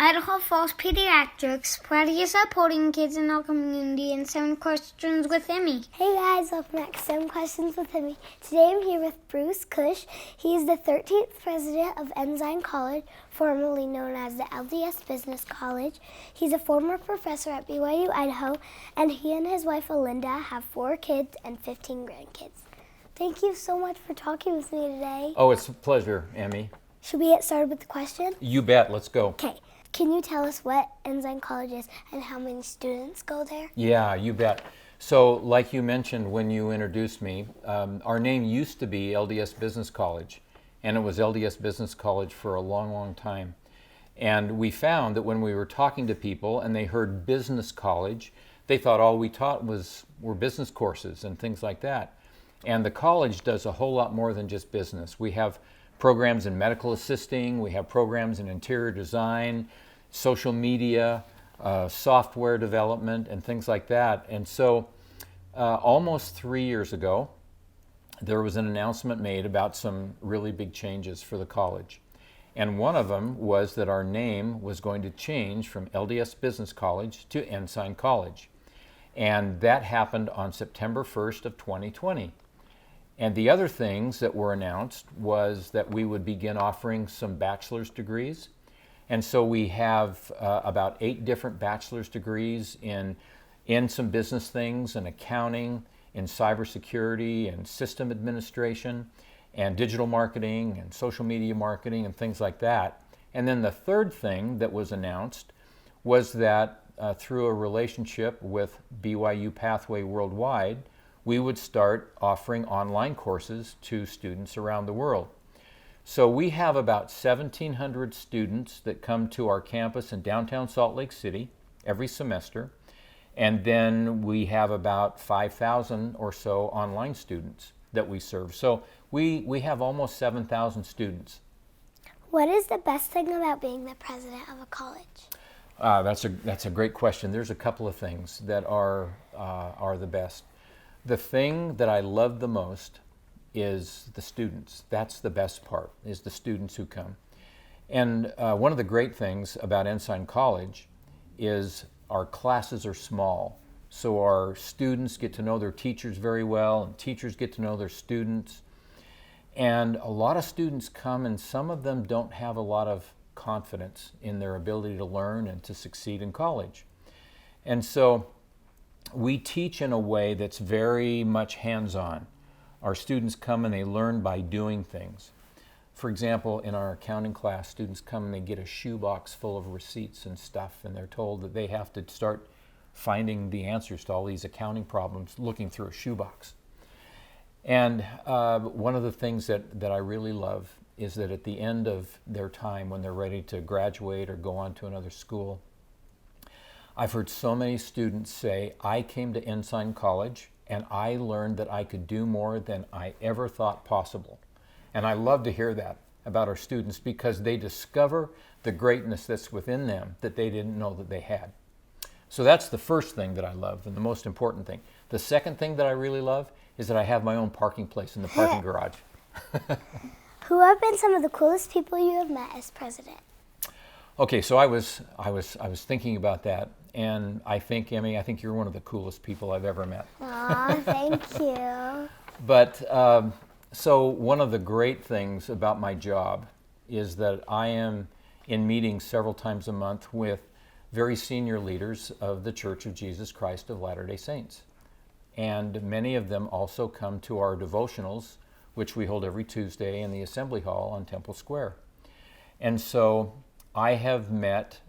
Idaho Falls Pediatrics, proudly supporting kids in our community in 7 Questions with Emmy. Hey guys, welcome back to 7 Questions with Emmy. Today I'm here with President Kusch. He is the 13th president of Ensign College, formerly known as the LDS Business College. He's a former professor at BYU-Idaho, and he and his wife Alynda have 4 kids and 15 grandkids. Thank you so much for talking with me today. Oh, it's a pleasure, Emmy. Should we get started with the question? You bet. Let's go. Okay. Can you tell us what Ensign College is and how many students go there? Yeah, you bet. So, like you mentioned when you introduced me, our name used to be LDS Business College, and it was LDS Business College for a long, long time. And we found that when we were talking to people and they heard business college, they thought all we taught were business courses and things like that. And the college does a whole lot more than just business. We have programs in medical assisting, we have programs in interior design, social media, software development, and things like that. And so almost 3 years ago, there was an announcement made about some really big changes for the college. And one of them was that our name was going to change from LDS Business College to Ensign College. And that happened on September 1st of 2020. And the other things that were announced was that we would begin offering some bachelor's degrees. And so we have about 8 different bachelor's degrees in some business things, in accounting, in cybersecurity, and system administration, and digital marketing, and social media marketing, and things like that. And then the third thing that was announced was that through a relationship with BYU Pathway Worldwide, we would start offering online courses to students around the world. So we have about 1,700 students that come to our campus in downtown Salt Lake City every semester. And then we have about 5,000 or so online students that we serve. So we have almost 7,000 students. What is the best thing about being the president of a college? That's a great question. There's a couple of things that are the best. The thing that I love the most is the students. That's the best part, is the students who come. And one of the great things about Ensign College is our classes are small. So our students get to know their teachers very well, and teachers get to know their students. And a lot of students come, and some of them don't have a lot of confidence in their ability to learn and to succeed in college. And so we teach in a way that's very much hands-on. Our students come and they learn by doing things. For example, in our accounting class, students come and they get a shoebox full of receipts and stuff, and they're told that they have to start finding the answers to all these accounting problems looking through a shoebox. And one of the things that I really love is that at the end of their time, when they're ready to graduate or go on to another school, I've heard so many students say, I came to Ensign College and I learned that I could do more than I ever thought possible. And I love to hear that about our students, because they discover the greatness that's within them that they didn't know that they had. So that's the first thing that I love, and the most important thing. The second thing that I really love is that I have my own parking place in the parking garage. Who have been some of the coolest people you have met as president? Okay, so I was thinking about that, and I think, Emmy, I think you're one of the coolest people I've ever met. Aw, thank you. But so one of the great things about my job is that I am in meetings several times a month with very senior leaders of the Church of Jesus Christ of Latter-day Saints. And many of them also come to our devotionals, which we hold every Tuesday in the Assembly Hall on Temple Square. And so I have met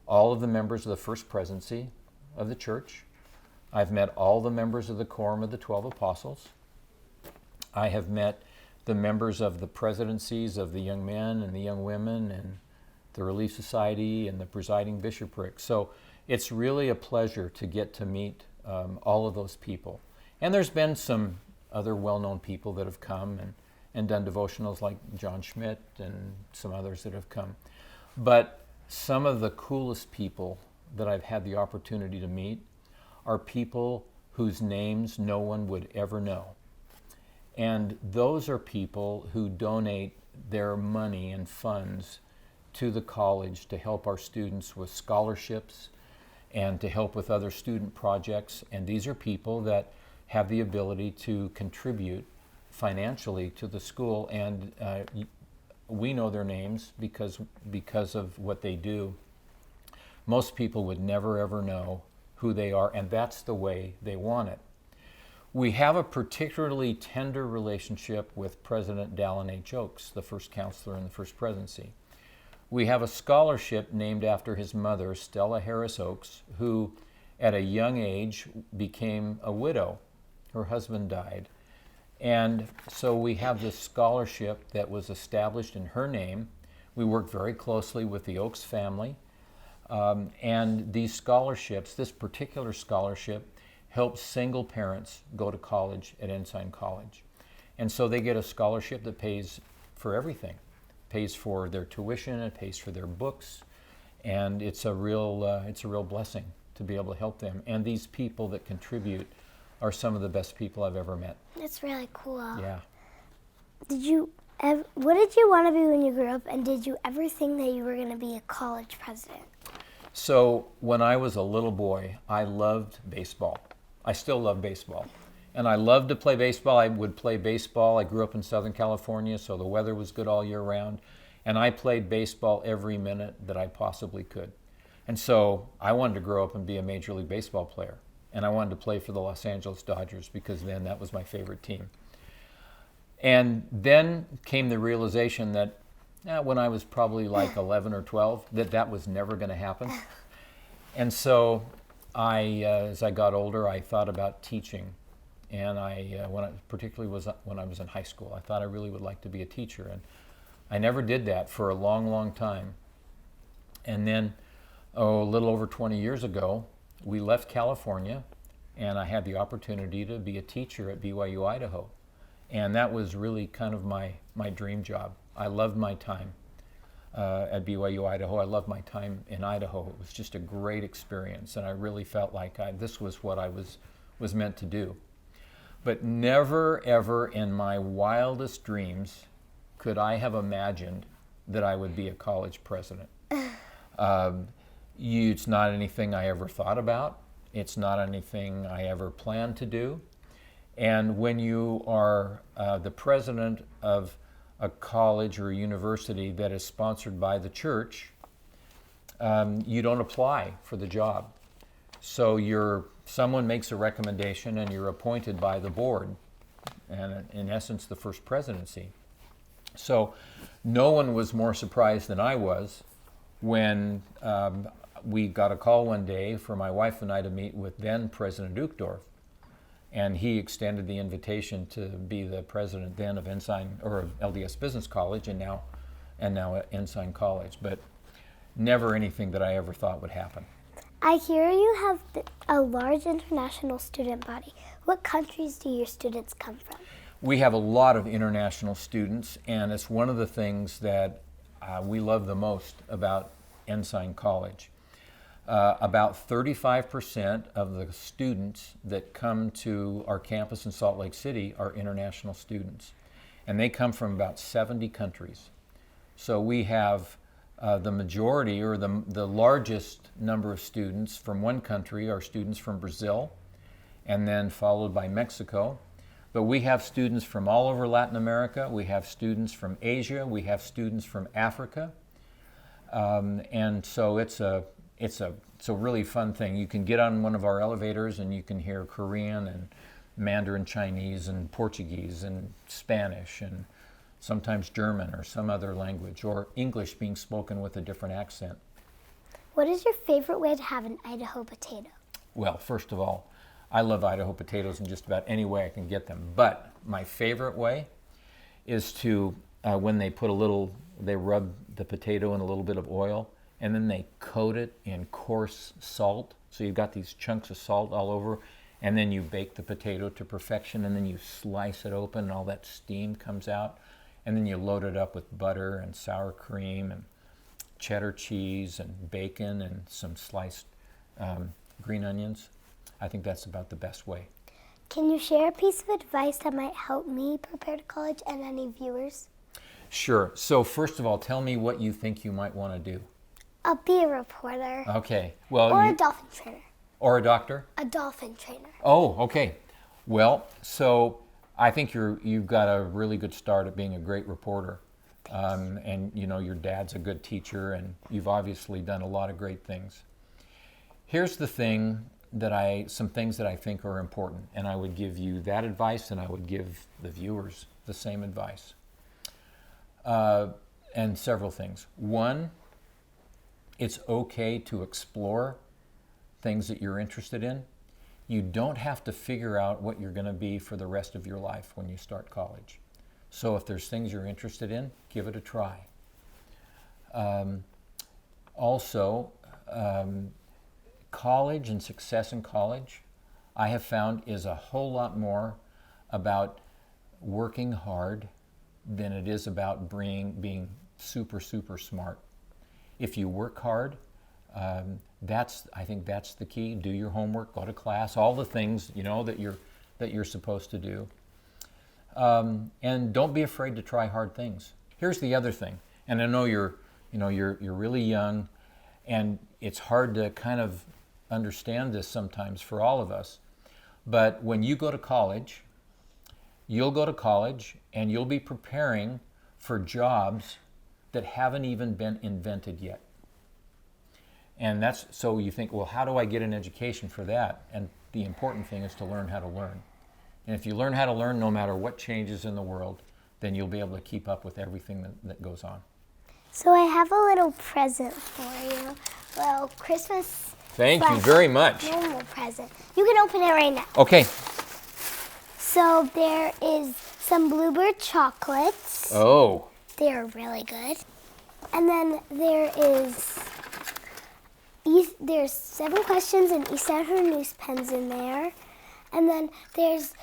all of the members of the First Presidency of the church. I've met all the members of the Quorum of the 12 Apostles. I have met the members of the presidencies of the young men and the young women and the Relief Society and the presiding bishopric. So it's really a pleasure to get to meet all of those people. And there's been some other well-known people that have come and done devotionals, like John Schmidt and some others that have come. But some of the coolest people that I've had the opportunity to meet are people whose names no one would ever know. And those are people who donate their money and funds to the college to help our students with scholarships and to help with other student projects. And these are people that have the ability to contribute financially to the school, and we know their names because of what they do. Most people would never ever know who they are, and that's the way they want it. We have a particularly tender relationship with President Dallin H. Oaks, the first counselor in the first presidency. We have a scholarship named after his mother, Stella Harris Oaks, who at a young age became a widow. Her husband died. And so we have this scholarship that was established in her name. We work very closely with the Oaks family. And these scholarships, this particular scholarship, helps single parents go to college at Ensign College. And so they get a scholarship that pays for everything. It pays for their tuition, it pays for their books, and it's a real blessing to be able to help them. And these people that contribute are some of the best people I've ever met. That's really cool. Yeah. What did you want to be when you grew up, and did you ever think that you were going to be a college president? So when I was a little boy, I loved baseball. I still love baseball. And I loved to play baseball. I would play baseball. I grew up in Southern California, so the weather was good all year round. And I played baseball every minute that I possibly could. And so I wanted to grow up and be a Major League Baseball player. And I wanted to play for the Los Angeles Dodgers because then that was my favorite team. And then came the realization that when I was probably like 11 or 12, that was never going to happen. And so as I got older, I thought about teaching. And particularly when I was in high school, I thought I really would like to be a teacher. And I never did that for a long, long time. And then, a little over 20 years ago, we left California, and I had the opportunity to be a teacher at BYU-Idaho. And that was really kind of my dream job. I loved my time at BYU-Idaho. I loved my time in Idaho. It was just a great experience, and I really felt like this was what I was meant to do. But never, ever in my wildest dreams could I have imagined that I would be a college president. It's not anything I ever thought about. It's not anything I ever planned to do. And when you are the president of a college or a university that is sponsored by the church, you don't apply for the job. So someone makes a recommendation and you're appointed by the board, and in essence the first presidency. So no one was more surprised than I was when we got a call one day for my wife and I to meet with then President Uchtdorf. And he extended the invitation to be the president then of LDS Business College, and now at Ensign College. But never anything that I ever thought would happen. I hear you have a large international student body. What countries do your students come from? We have a lot of international students, and it's one of the things that we love the most about Ensign College. About 35% of the students that come to our campus in Salt Lake City are international students, and they come from about 70 countries. So we have the majority, or the largest number of students from one country are students from Brazil, and then followed by Mexico. But we have students from all over Latin America. We have students from Asia. We have students from Africa. And so it's a really fun thing. You can get on one of our elevators and you can hear Korean and Mandarin Chinese and Portuguese and Spanish and sometimes German or some other language, or English being spoken with a different accent. What is your favorite way to have an Idaho potato? Well, first of all, I love Idaho potatoes in just about any way I can get them. But my favorite way is to, when they rub the potato in a little bit of oil, and then they coat it in coarse salt. So you've got these chunks of salt all over, and then you bake the potato to perfection, and then you slice it open, and all that steam comes out, and then you load it up with butter and sour cream and cheddar cheese and bacon and some sliced green onions. I think that's about the best way. Can you share a piece of advice that might help me prepare to college and any viewers? Sure. So first of all, tell me what you think you might want to do. I'll be a reporter. Okay. Well, Or a dolphin trainer. or a doctor? A dolphin trainer. Oh, okay. Well, so I think you've got a really good start at being a great reporter. And you know, your dad's a good teacher, and you've obviously done a lot of great things. Here's the thing some things that I think are important, and I would give you that advice, and I would give the viewers the same advice. And several things. One, it's okay to explore things that you're interested in. You don't have to figure out what you're going to be for the rest of your life when you start college. So if there's things you're interested in, give it a try. Also, college and success in college, I have found, is a whole lot more about working hard than it is about being super, super smart. If you work hard, I think that's the key. Do your homework, go to class, all the things, you know, that you're supposed to do. And don't be afraid to try hard things. Here's the other thing, and I know you're really young, and it's hard to kind of understand this sometimes for all of us. But when you go to college, you'll go to college and you'll be preparing for jobs that haven't even been invented yet. And so you think, well, how do I get an education for that? And the important thing is to learn how to learn. And if you learn how to learn, no matter what changes in the world, then you'll be able to keep up with everything that goes on. So I have a little present for you. Well, Christmas. Thank you very much. Normal present. You can open it right now. Okay. So there is some Bluebird chocolates. Oh. They're really good. And then there's 7 questions and East Idaho news pens in there. And then there's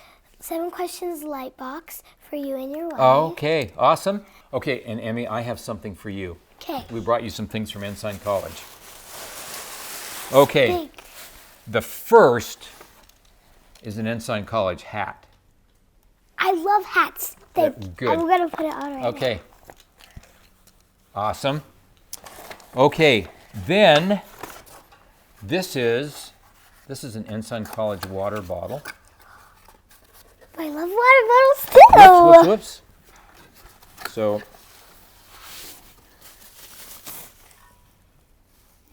7 questions light box for you and your wife. Okay, awesome. Okay, and Emmy, I have something for you. Okay. We brought you some things from Ensign College. Okay. Big. The first is an Ensign College hat. I love hats. Good. I'm going to put it on right now. Okay. Awesome. Okay, then this is an Ensign College water bottle. I love water bottles too. Whoops. So,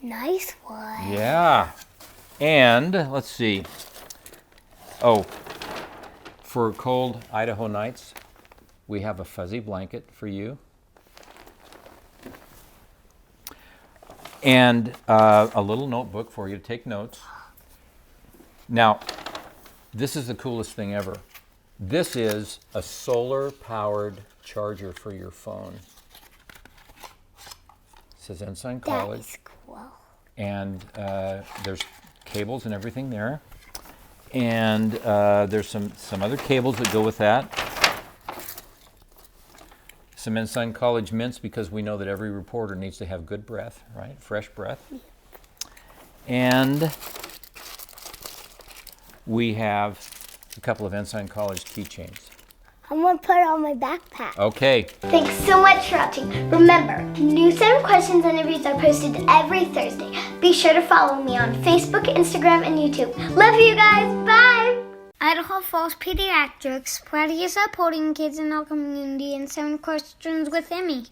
nice one. yeah. And let's see. Oh, for cold Idaho nights, we have a fuzzy blanket for you. And a little notebook for you to take notes. Now, this is the coolest thing ever. This is a solar-powered charger for your phone. It says Ensign College. That is cool. And there's cables and everything there. And there's some other cables that go with that. Some Ensign College mints, because we know that every reporter needs to have good breath, right? Fresh breath. And we have a couple of Ensign College keychains. I'm going to put it on my backpack. Okay. Thanks so much for watching. Remember, new 7 questions and interviews are posted every Thursday. Be sure to follow me on Facebook, Instagram, and YouTube. Love you guys. Bye. Idaho Falls Pediatrics, proudly supporting kids in our community, and 7 questions with Emmy.